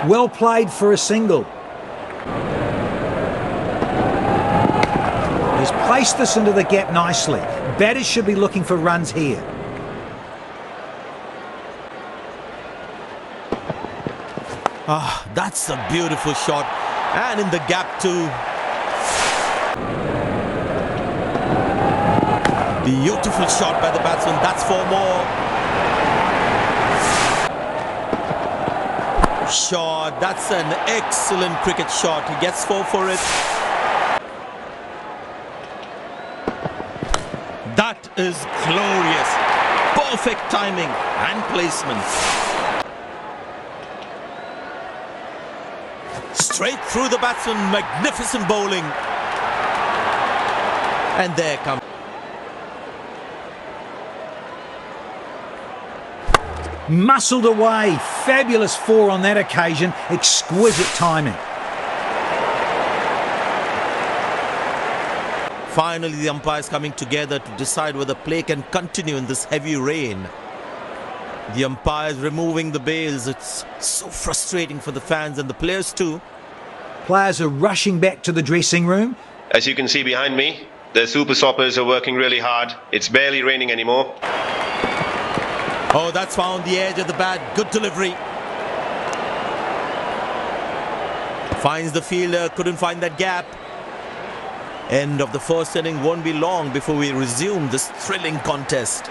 Well played for a single. He's placed this into the gap nicely. Batters should be looking for runs here. That's a beautiful shot. And in the gap too. Beautiful shot by the batsman. That's 4 more. Shot. That's an excellent cricket shot. He gets 4 for it. That is glorious. Perfect timing and placement. Straight through the batsman. Magnificent bowling. And there comes. Muscled away. Fabulous 4 on that occasion. Exquisite timing. Finally, the umpires coming together to decide whether play can continue in this heavy rain. The umpires removing the bails. It's so frustrating for the fans and the players too. Players are rushing back to the dressing room. As you can see behind me, the super stoppers are working really hard. It's barely raining anymore. Oh, that's found the edge of the bat. Good delivery. Finds the fielder. Couldn't find that gap. End of the first inning. Won't be long before we resume this thrilling contest.